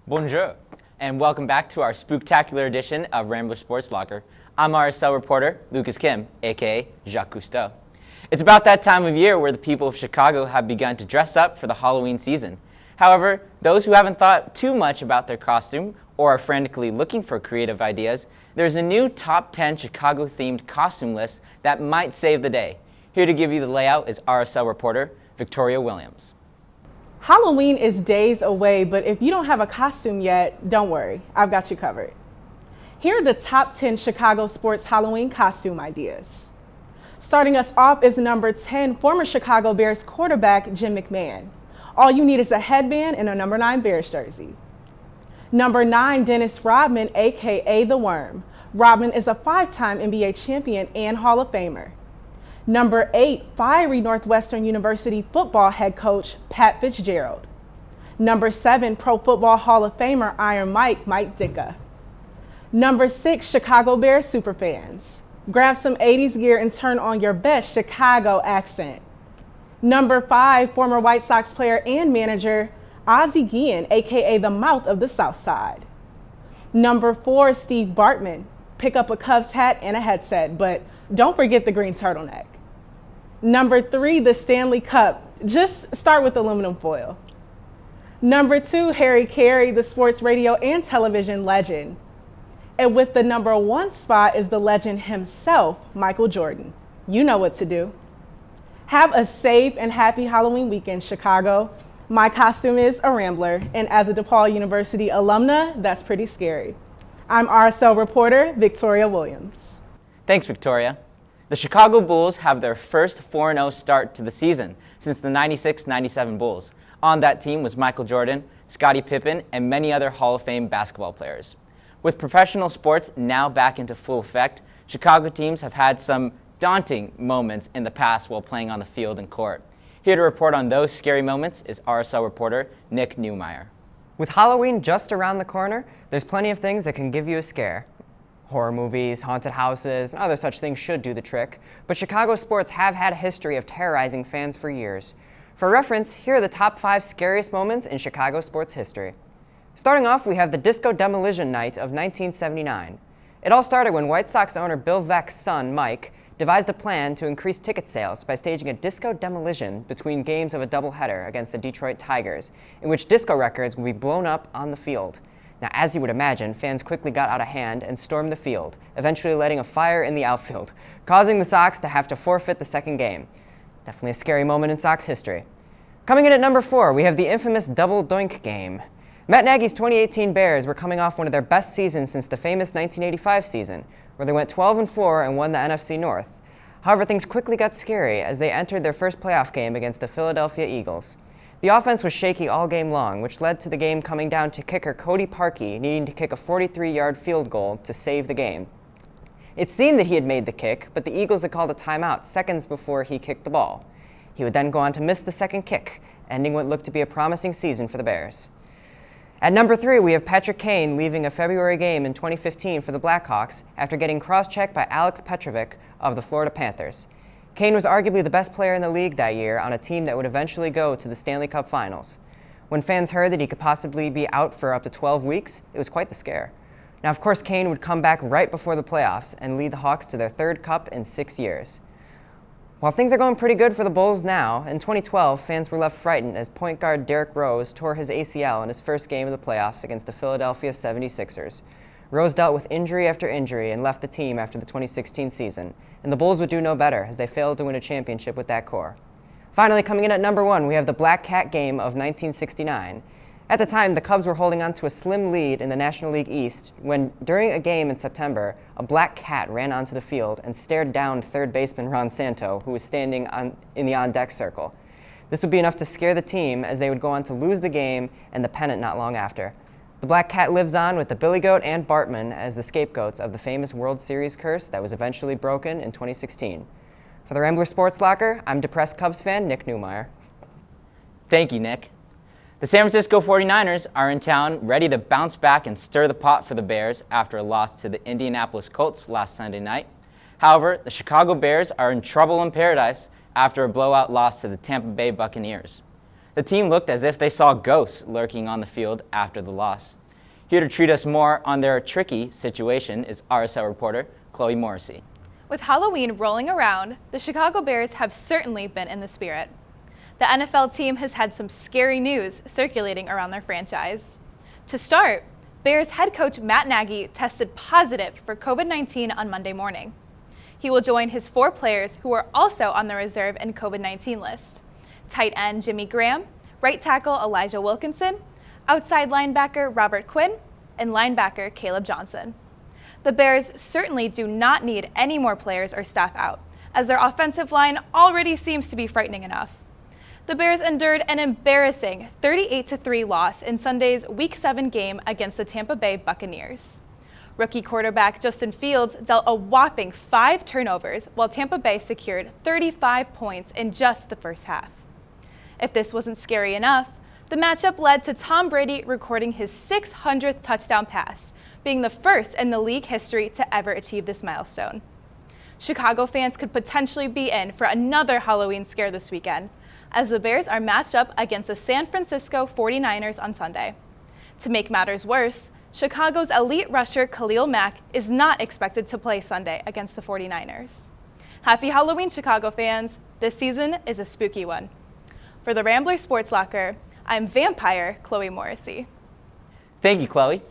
Bonjour, and welcome back to our spooktacular edition of Rambler Sports Locker. I'm RSL reporter Lucas Kihmm, aka Jacques Cousteau. It's about that time of year where the people of Chicago have begun to dress up for the Halloween season. However, those who haven't thought too much about their costume or are frantically looking for creative ideas, there's a new top 10 Chicago-themed costume list that might save the day. Here to give you the layout is RSL reporter Victoria Williams. Halloween is days away, but if you don't have a costume yet, don't worry, I've got you covered. Here are the top 10 Chicago sports Halloween costume ideas. Starting us off is number 10, former Chicago Bears quarterback Jim McMahon. All you need is a headband and a number 9 Bears jersey. Number 9, Dennis Rodman, aka The Worm. Rodman is a 5-time NBA champion and Hall of Famer. Number 8, fiery Northwestern University football head coach Pat Fitzgerald. Number 7, Pro Football Hall of Famer Iron Mike Ditka. Number 6, Chicago Bears superfans. Grab some 80s gear and turn on your best Chicago accent. Number 5, former White Sox player and manager Ozzie Guillen, aka the Mouth of the South Side. Number 4, Steve Bartman. Pick up a Cubs hat and a headset, but don't forget the green turtleneck. Number 3, the Stanley Cup. Just start with aluminum foil. Number 2, Harry Carey, the sports radio and television legend. And with the number 1 spot is the legend himself, Michael Jordan. You know what to do. Have a safe and happy Halloween weekend, Chicago. My costume is a Rambler, and as a DePaul University alumna, that's pretty scary. I'm RSL reporter Victoria Williams. Thanks, Victoria. The Chicago Bulls have their first 4-0 start to the season since the 96-97 Bulls. On that team was Michael Jordan, Scottie Pippen, and many other Hall of Fame basketball players. With professional sports now back into full effect, Chicago teams have had some daunting moments in the past while playing on the field and court. Here to report on those scary moments is RSL reporter Nick Neumayer. With Halloween just around the corner, there's plenty of things that can give you a scare. Horror movies, haunted houses, and other such things should do the trick, but Chicago sports have had a history of terrorizing fans for years. For reference, here are the top 5 scariest moments in Chicago sports history. Starting off, we have the Disco Demolition Night of 1979. It all started when White Sox owner Bill Veeck's son, Mike, devised a plan to increase ticket sales by staging a disco demolition between games of a doubleheader against the Detroit Tigers, in which disco records would be blown up on the field. Now, as you would imagine, fans quickly got out of hand and stormed the field, eventually lighting a fire in the outfield, causing the Sox to have to forfeit the second game. Definitely a scary moment in Sox history. Coming in at number 4, we have the infamous double doink game. Matt Nagy's 2018 Bears were coming off one of their best seasons since the famous 1985 season, where they went 12-4 and won the NFC North. However, things quickly got scary as they entered their first playoff game against the Philadelphia Eagles. The offense was shaky all game long, which led to the game coming down to kicker Cody Parkey needing to kick a 43-yard field goal to save the game. It seemed that he had made the kick, but the Eagles had called a timeout seconds before he kicked the ball. He would then go on to miss the second kick, ending what looked to be a promising season for the Bears. At number 3, we have Patrick Kane leaving a February game in 2015 for the Blackhawks after getting cross-checked by Alex Petrovic of the Florida Panthers. Kane was arguably the best player in the league that year on a team that would eventually go to the Stanley Cup Finals. When fans heard that he could possibly be out for up to 12 weeks, it was quite the scare. Now, of course, Kane would come back right before the playoffs and lead the Hawks to their 3rd cup in 6 years. While things are going pretty good for the Bulls now, in 2012, fans were left frightened as point guard Derrick Rose tore his ACL in his first game of the playoffs against the Philadelphia 76ers. Rose dealt with injury after injury and left the team after the 2016 season, and the Bulls would do no better as they failed to win a championship with that core. Finally, coming in at number 1, we have the Black Cat game of 1969. At the time, the Cubs were holding on to a slim lead in the National League East when, during a game in September, a black cat ran onto the field and stared down third baseman Ron Santo, who was standing in the on-deck circle. This would be enough to scare the team as they would go on to lose the game and the pennant not long after. The Black Cat lives on with the Billy Goat and Bartman as the scapegoats of the famous World Series curse that was eventually broken in 2016. For the Rambler Sports Locker, I'm depressed Cubs fan Nick Neumayer. Thank you, Nick. The San Francisco 49ers are in town ready to bounce back and stir the pot for the Bears after a loss to the Indianapolis Colts last Sunday night. However, the Chicago Bears are in trouble in paradise after a blowout loss to the Tampa Bay Buccaneers. The team looked as if they saw ghosts lurking on the field after the loss. Here to treat us more on their tricky situation is RSL reporter Chloe Morrissey. With Halloween rolling around, the Chicago Bears have certainly been in the spirit. The NFL team has had some scary news circulating around their franchise. To start, Bears head coach Matt Nagy tested positive for COVID-19 on Monday morning. He will join his 4 players who are also on the reserve and COVID-19 list: tight end Jimmy Graham, right tackle Elijah Wilkinson, outside linebacker Robert Quinn, and linebacker Caleb Johnson. The Bears certainly do not need any more players or staff out, as their offensive line already seems to be frightening enough. The Bears endured an embarrassing 38-3 loss in Sunday's Week 7 game against the Tampa Bay Buccaneers. Rookie quarterback Justin Fields dealt a whopping 5 turnovers, while Tampa Bay secured 35 points in just the first half. If this wasn't scary enough, the matchup led to Tom Brady recording his 600th touchdown pass, being the first in the league history to ever achieve this milestone. Chicago fans could potentially be in for another Halloween scare this weekend, as the Bears are matched up against the San Francisco 49ers on Sunday. To make matters worse, Chicago's elite rusher Khalil Mack is not expected to play Sunday against the 49ers. Happy Halloween, Chicago fans! This season is a spooky one. For the Rambler Sports Locker, I'm Vampire Chloe Morrissey. Thank you, Chloe.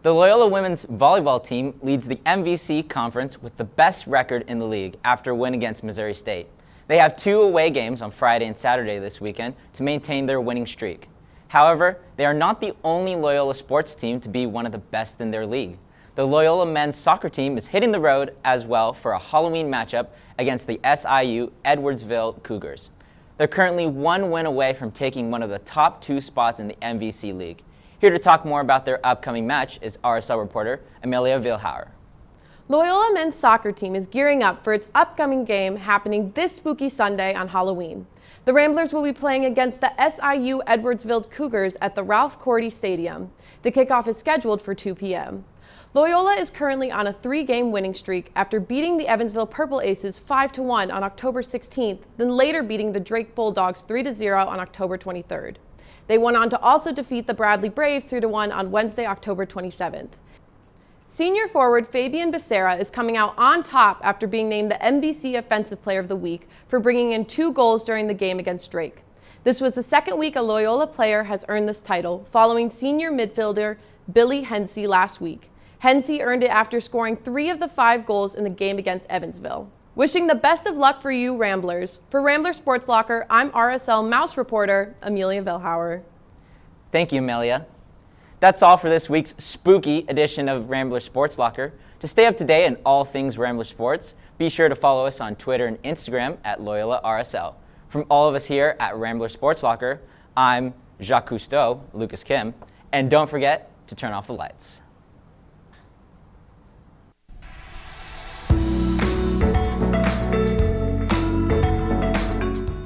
The Loyola women's volleyball team leads the MVC conference with the best record in the league after a win against Missouri State. They have 2 away games on Friday and Saturday this weekend to maintain their winning streak. However, they are not the only Loyola sports team to be one of the best in their league. The Loyola men's soccer team is hitting the road as well for a Halloween matchup against the SIU Edwardsville Cougars. They're currently 1 win away from taking one of the top 2 spots in the MVC League. Here to talk more about their upcoming match is RSL reporter Amelia Villahauer. Loyola men's soccer team is gearing up for its upcoming game happening this spooky Sunday on Halloween. The Ramblers will be playing against the SIU Edwardsville Cougars at the Ralph Cordy Stadium. The kickoff is scheduled for 2 p.m. Loyola is currently on a 3-game winning streak after beating the Evansville Purple Aces 5-1 on October 16th, then later beating the Drake Bulldogs 3-0 on October 23rd. They went on to also defeat the Bradley Braves 3-1 on Wednesday, October 27th. Senior forward Fabian Becerra is coming out on top after being named the MVC Offensive Player of the Week for bringing in 2 goals during the game against Drake. This was the second week a Loyola player has earned this title, following senior midfielder Billy Hensey last week. Hensey earned it after scoring 3 of the 5 goals in the game against Evansville. Wishing the best of luck for you, Ramblers. For Rambler Sports Locker, I'm RSL Mouse reporter Amelia Villahauer. Thank you, Amelia. That's all for this week's spooky edition of Rambler Sports Locker. To stay up to date on all things Rambler Sports, be sure to follow us on Twitter and Instagram at Loyola RSL. From all of us here at Rambler Sports Locker, I'm Jacques Cousteau, Lucas Kihmm, and don't forget to turn off the lights.